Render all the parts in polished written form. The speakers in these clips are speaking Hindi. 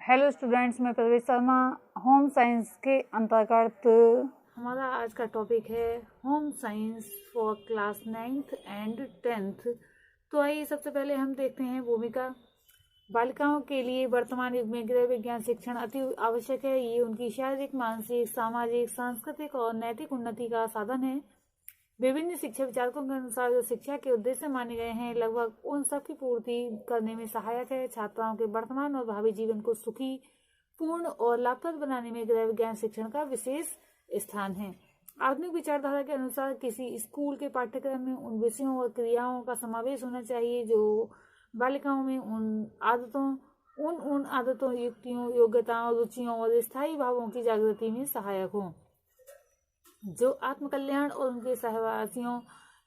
हेलो स्टूडेंट्स, मैं प्रवेश शर्मा। होम साइंस के अंतर्गत हमारा आज का टॉपिक है home science for class 9th and 10th। तो आइए सबसे पहले हम देखते हैं भूमिका। बालिकाओं के लिए वर्तमान युग में गृह विज्ञान शिक्षण अति आवश्यक है। ये उनकी शारीरिक, मानसिक, सामाजिक, सांस्कृतिक और नैतिक उन्नति का साधन है। विभिन्न शिक्षा विचारकों के अनुसार जो शिक्षा के उद्देश्य माने गए हैं, लगभग उन सब की पूर्ति करने में सहायक है। छात्राओं के वर्तमान और भावी जीवन को सुखी, पूर्ण और लाभप्रद बनाने में गृह विज्ञान शिक्षण का विशेष स्थान है। आधुनिक विचारधारा के अनुसार किसी स्कूल के पाठ्यक्रम में उन विषयों और क्रियाओं का समावेश होना चाहिए जो बालिकाओं में उन आदतों, युक्तियों, योग्यताओं, रुचियों और स्थायी भावों की जागृति में सहायक हों, जो आत्मकल्याण और उनके सहवासियों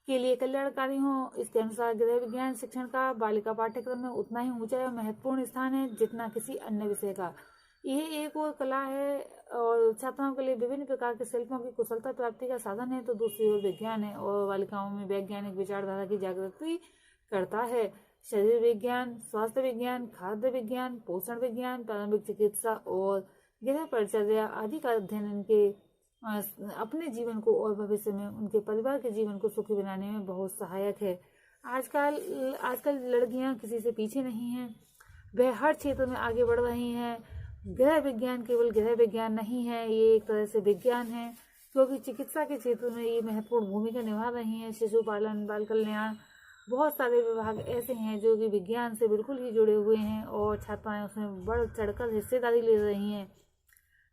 के लिए कल्याणकारी हो। इसके अनुसार गृह विज्ञान शिक्षण का बालिका पाठ्यक्रम में उतना ही ऊंचा और महत्वपूर्ण स्थान है जितना किसी अन्य विषय का। यह एक और कला है और छात्राओं के लिए विभिन्न प्रकार के शिल्पों की कुशलता प्राप्ति का साधन है, तो दूसरी ओर विज्ञान है और बालिकाओं में वैज्ञानिक विचारधारा की जागृति करता है। शरीर विज्ञान, स्वास्थ्य विज्ञान, खाद्य विज्ञान, पोषण विज्ञान, प्रारंभिक चिकित्सा और गृह परिचर्या आदि का अध्ययन इनके अपने जीवन को और भविष्य में उनके परिवार के जीवन को सुखी बनाने में बहुत सहायक है। आजकल लड़कियां किसी से पीछे नहीं हैं, वह हर क्षेत्र में आगे बढ़ रही हैं। गृह विज्ञान केवल गृह विज्ञान नहीं है, ये एक तरह से विज्ञान है, क्योंकि चिकित्सा के क्षेत्र में ये महत्वपूर्ण भूमिका निभा रही हैं। शिशु पालन, बाल कल्याण, बहुत सारे विभाग ऐसे हैं जो कि विज्ञान से बिल्कुल ही जुड़े हुए हैं और छात्राएं उसमें बढ़ चढ़कर हिस्सेदारी ले रही हैं।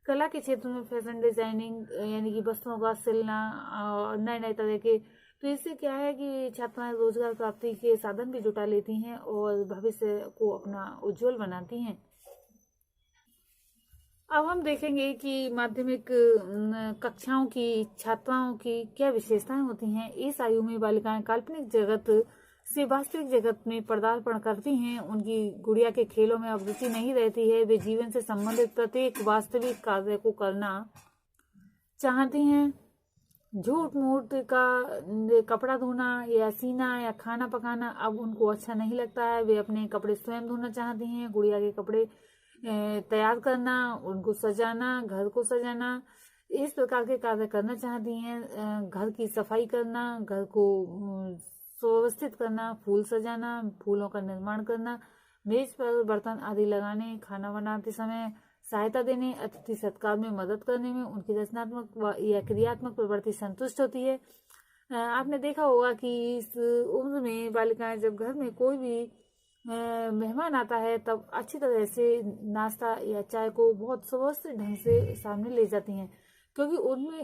कला के क्षेत्र में फैशन डिजाइनिंग यानी कि वस्त्रों का सिलना और नए नए तरह के, तो इससे क्या है कि छात्राएं रोजगार प्राप्ति के साधन भी जुटा लेती हैं और भविष्य को अपना उज्जवल बनाती हैं। अब हम देखेंगे कि माध्यमिक कक्षाओं की छात्राओं की क्या विशेषताएं होती हैं। इस आयु में बालिकाएं काल्पनिक जगत से वास्तविक जगत में पदार्पण करती हैं। उनकी गुड़िया के खेलों में अब रुचि नहीं रहती है, वे जीवन से संबंधित प्रत्येक वास्तविक कार्य को करना चाहती हैं। झूठ मूठ का कपड़ा धोना या सीना या खाना पकाना अब उनको अच्छा नहीं लगता है, वे अपने कपड़े स्वयं धोना चाहती हैं। गुड़िया के कपड़े तैयार करना, उनको सजाना, घर को सजाना, इस प्रकार के कार्य करना चाहती हैं। घर की सफाई करना, घर को सुव्यवस्थित करना, फूल सजाना, फूलों का निर्माण करना, मेज पर बर्तन आदि लगाने, खाना बनाते समय सहायता देने, अतिथि सत्कार में मदद करने में उनकी रचनात्मक या क्रियात्मक प्रवृत्ति संतुष्ट होती है। आपने देखा होगा कि इस उम्र में बालिकाएं जब घर में कोई भी मेहमान आता है तब अच्छी तरह से नाश्ता या चाय को बहुत सुव्यवस्थित ढंग से सामने ले जाती हैं, क्योंकि उनमें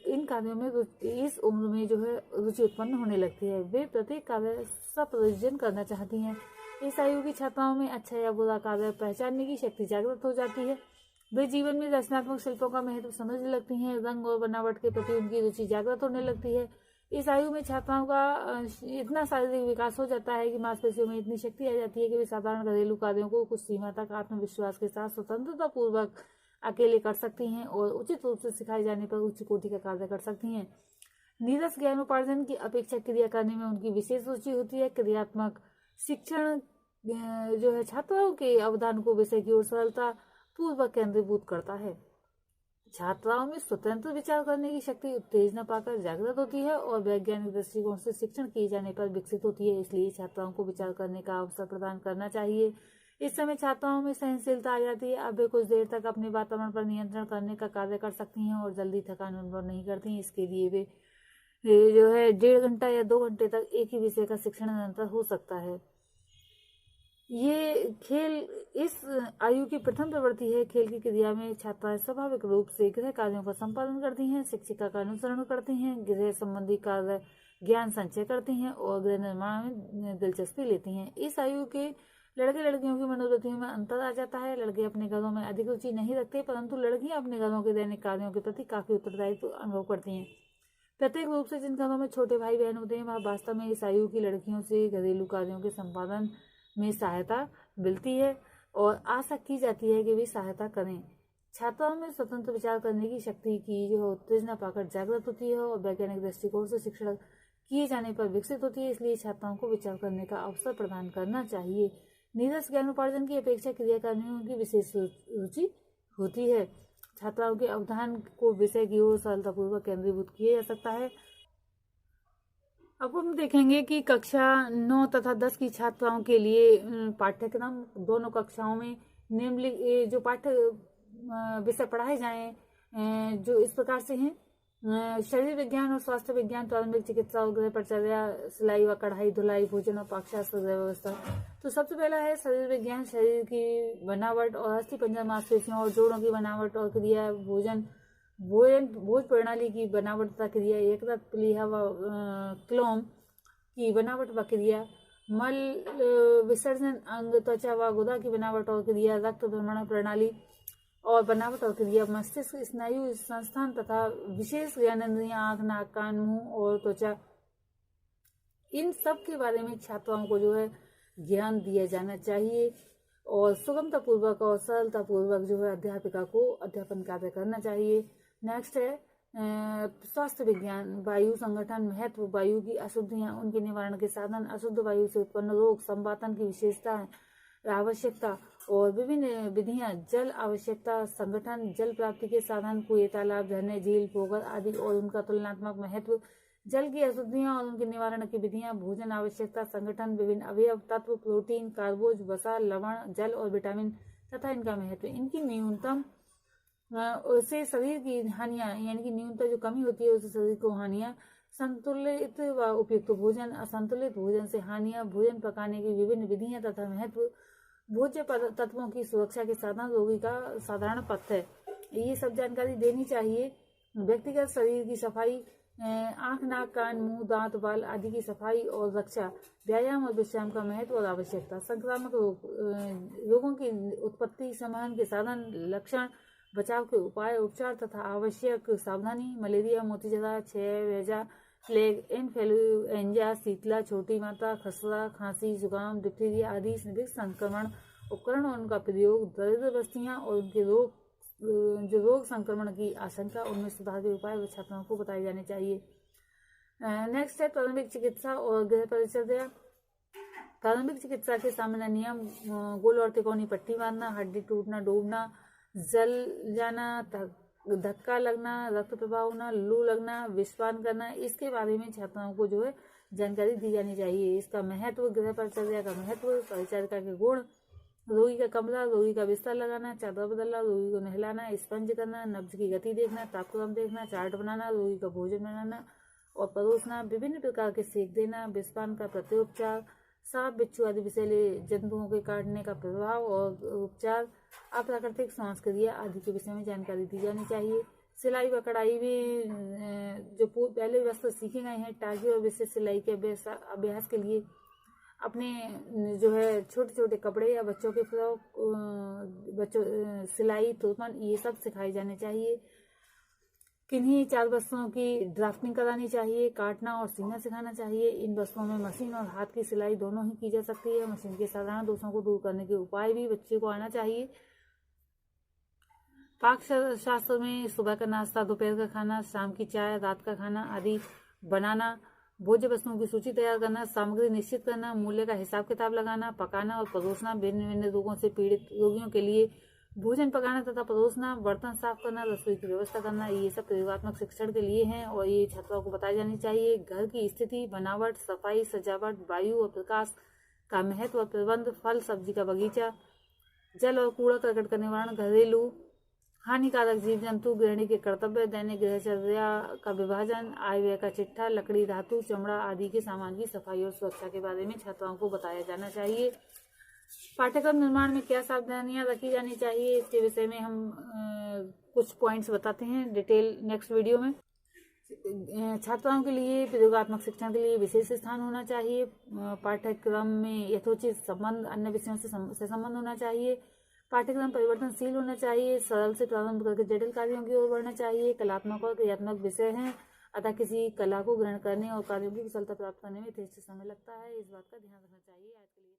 इन कार्यों में इस उम्र में जो है रुचि उत्पन्न होने लगती है। वे प्रत्येक कार्य स्वप्रयोजन करना चाहती हैं। इस आयु की छात्राओं में अच्छा या बुरा कार्य पहचानने की शक्ति जागृत हो जाती है। वे जीवन में रचनात्मक शिल्पों का महत्व समझने लगती हैं। रंग और बनावट के प्रति उनकी रुचि जागृत होने लगती है। इस आयु में छात्राओं का इतना शारीरिक विकास हो जाता है कि मांसपेशियों में इतनी शक्ति आ जाती है कि वे साधारण घरेलू कार्यों को कुछ सीमा तक आत्मविश्वास के साथ स्वतंत्रता पूर्वक अकेले कर सकती हैं और उचित रूप से सिखाए जाने पर उच्च कोटि का कार्य कर सकती हैं। नीरस ज्ञानोपार्जन की अपेक्षा क्रिया करने में उनकी विशेष रुचि होती है। क्रियात्मक शिक्षण जो है छात्राओं के अवदान को विषय की ओर सरलता पूर्वक केंद्रीभूत करता है। छात्राओं में स्वतंत्र विचार करने की शक्ति उत्तेजना पाकर जागृत होती है और वैज्ञानिक दृष्टिकोण से शिक्षण किए जाने पर विकसित होती है। इसलिए छात्राओं को विचार करने का अवसर प्रदान करना चाहिए। इस समय छात्राओं में सहनशीलता आ जाती है। अब वे कुछ देर तक अपने वातावरण पर नियंत्रण करने का कार्य कर सकती हैं और जल्दी थकान अनुभव नहीं करती। इसके लिए वे जो है 1.5 घंटा या 2 घंटे तक एक ही विषय का शिक्षण निरंतर हो सकता है। ये खेल इस आयु की प्रथम प्रवृत्ति है। खेल की क्रिया में छात्राएं स्वाभाविक रूप से गृह कार्यों का संपादन करती हैं, शिक्षिका का अनुसरण करती हैं, गृह संबंधी कार्य ज्ञान संचय करती हैं और गृह निर्माण में दिलचस्पी लेती हैं। इस आयु के लड़के लड़कियों की मनोवृत्तियों में अंतर आ जाता है। लड़के अपने घरों में अधिक रुचि नहीं रखते, परंतु लड़कियां अपने घरों के दैनिक कार्यों के प्रति काफी उत्तरदायित्व अनुभव करती हैं। प्रत्येक रूप से जिन घरों में छोटे भाई बहन होते हैं वह वास्तव में इस आयु की लड़कियों से घरेलू कार्यों के संपादन में सहायता मिलती है और आशा की जाती है कि वे सहायता करें। छात्राओं में स्वतंत्र विचार करने की शक्ति की जो उत्तेजना पाकर जागृत होती है और वैज्ञानिक दृष्टिकोण से शिक्षण किए जाने पर विकसित होती है। इसलिए छात्राओं को विचार करने का अवसर प्रदान करना चाहिए। नीरस ज्ञानोपार्जन की अपेक्षा क्रियाकारियों की विशेष रुचि होती है। छात्राओं के अवधान को विषय की ओर सरलतापूर्वक केंद्रीभूत किया जा सकता है। अब हम देखेंगे कि कक्षा 9 तथा 10 की छात्राओं के लिए पाठ्यक्रम दोनों कक्षाओं में निम्नलिखित जो पाठ्य विषय पढ़ाए जाएं जो इस प्रकार से हैं। शरीर विज्ञान और स्वास्थ्य विज्ञान, प्रारंभिक चिकित्सा और गृह परिचर्या, सिलाई व कढ़ाई, धुलाई, भोजन और पाकशास्त्र, गृह व्यवस्था। तो सबसे पहला है शरीर विज्ञान, शरीर की बनावट और अस्थि पंजर, मांसपेशियों और जोड़ों की बनावट और क्रिया, भोज प्रणाली की बनावट तथा क्रिया, यकृत, प्लीहा व क्लोम की बनावट व क्रिया, मल विसर्जन अंग, त्वचा व गुदा की बनावट और क्रिया, रक्त भ्रमण प्रणाली और बनावट और क्रिया, मस्तिष्क, स्नायु संस्थान तथा विशेष ज्ञानेंद्रियां, आंख, नाक, कान, मुंह और त्वचा। इन सब के बारे में छात्राओं को जो है ज्ञान दिया जाना चाहिए और सुगमता पूर्वक और सरलता पूर्वक जो है अध्यापिका को अध्यापन कार्य करना चाहिए। नेक्स्ट है स्वास्थ्य विज्ञान, वायु संगठन, महत्व, वायु की अशुद्धियां, उनके निवारण के साधन, अशुद्ध वायु से उत्पन्न रोग, संवातन की विशेषता, आवश्यकता और विभिन्न विधियां, जल आवश्यकता, संगठन, जल प्राप्ति के साधन, कुएं, तालाब, झरने, झील, पोखर आदि और उनका तुलनात्मक महत्व, जल की अशुद्धियां और उनके निवारण की विधियां, भोजन आवश्यकता, संगठन, विभिन्न अवयव तत्व, प्रोटीन, कार्बोज, वसा, लवण, जल और विटामिन तथा इनका महत्व, इनकी न्यूनतम उससे शरीर की हानियां, यानी कि न्यूनतम जो कमी होती है उससे शरीर को हानियां, संतुलित व उपयुक्त भोजन, असंतुलित भोजन से हानियां, भोजन पकाने की विभिन्न विधियां तथा महत्व, भोज्य तत्वों की सुरक्षा के साधन, रोगी का साधारण पथ्य, ये सब जानकारी देनी चाहिए। व्यक्तिगत शरीर की सफाई, आंख, नाक, कान, मुंह, दांत, बाल आदि की सफाई और रक्षा, व्यायाम और विश्राम का महत्व और आवश्यकता, संक्रामक रोगों की उत्पत्ति, समाधान के साधन, लक्षण, बचाव के उपाय, उपचार तथा आवश्यक सावधानी, मलेरिया, मोतीजरा, क्षय, हैजा, प्लेग, इन्फ्लुएंजा, शीतला, छोटी मात्रा, खसरा, खांसी, जुकाम, डिप्थीरिया आदि संक्रमण उपकरण और उनका प्रयोग, दरिद्र बस्तियां और उनके रोग संक्रमण की आशंका, उनमें सुधार के उपाय छात्राओं को बताए जाने चाहिए। नेक्स्ट है प्रारंभिक चिकित्सा और गृह परिचर्या। प्रारंभिक चिकित्सा के सामान्य नियम, गोल और तिकोनी पट्टी बांधना, हड्डी टूटना, डूबना, जल जाना, धक्का लगना, रक्त प्रवाह होना, लू लगना, विषपान करना, इसके बारे में छात्राओं को जो है जानकारी दी जानी चाहिए। इसका महत्व, गृह परिचर्या का महत्व, परिचारिका के गुण, रोगी का कमरा, रोगी का बिस्तर लगाना, चादर बदलना, रोगी को नहलाना, स्पंज करना, नब्ज की गति देखना, तापक्रम देखना, चार्ट बनाना, रोगी का भोजन बनाना और परोसना, विभिन्न प्रकार के सेक देना, विषपान का प्रत्योपचार, सांप, बिच्छू आदि विषैले जंतुओं के काटने का प्रभाव और उपचार, अप्राकृतिक श्वास क्रिया आदि के विषय में जानकारी दी जानी चाहिए। सिलाई व कढ़ाई में जो पहले वस्त्र सीखे गए हैं, टागी और विशेष सिलाई के अभ्यास के लिए अपने जो है छोटे छोटे कपड़े या बच्चों के फ्रॉक, सिलाई, तुरपन, ये सब सिखाए जाने चाहिए। किन्हीं 4 वस्त्रों की ड्राफ्टिंग करानी चाहिए, काटना और सीना सिखाना चाहिए। इन वस्त्रों में मशीन और हाथ की सिलाई दोनों ही की जा सकती है। मशीन के साधारण दोषों को दूर करने के उपाय भी बच्चे को आना चाहिए। पाक शास्त्र में सुबह का नाश्ता, दोपहर का खाना, शाम की चाय, रात का खाना आदि बनाना, भोज्य वस्तुओं की सूची तैयार करना, सामग्री निश्चित करना, मूल्य का हिसाब किताब लगाना, पकाना और परोसना, भिन्न भिन्न रोगों से पीड़ित रोगियों के लिए भोजन पकाना तथा परोसना, बर्तन साफ करना, रसोई की व्यवस्था करना, ये सब प्रयोगात्मक शिक्षण के लिए हैं और ये छात्रों को बताई जानी चाहिए। घर की स्थिति, बनावट, सफाई, सजावट, वायु और प्रकाश का महत्व और प्रबंध, फल सब्जी का बगीचा, जल और कूड़ा करकट का निवारण, घरेलू हानिकारक जीव जंतु, गृहिणी के कर्तव्य, दैनिक गृहचर्या का विभाजन, आय व्यय का चिट्ठा, लकड़ी, धातु, चमड़ा आदि के सामान की सफाई और सुरक्षा के बारे में छात्राओं को बताया जाना चाहिए। पाठ्यक्रम निर्माण में क्या सावधानियां रखी जानी चाहिए, इसके विषय में हम कुछ पॉइंट्स बताते हैं डिटेल नेक्स्ट वीडियो में। छात्राओं के लिए प्रयोगात्मक शिक्षण के लिए विशेष स्थान होना चाहिए। पाठ्यक्रम में यथोचित संबंध अन्य विषयों से संबंध होना चाहिए। पाठ्यक्रम परिवर्तनशील होना चाहिए। सरल से प्रारंभ करके जटिल कार्यों की ओर बढ़ना चाहिए। कलात्मक और क्रियात्मक विषय हैं, अतः किसी कला को ग्रहण करने और कार्यों की कुशलता प्राप्त करने में यथेष्ट समय लगता है। इस बात का ध्यान रखना चाहिए। आज के लिए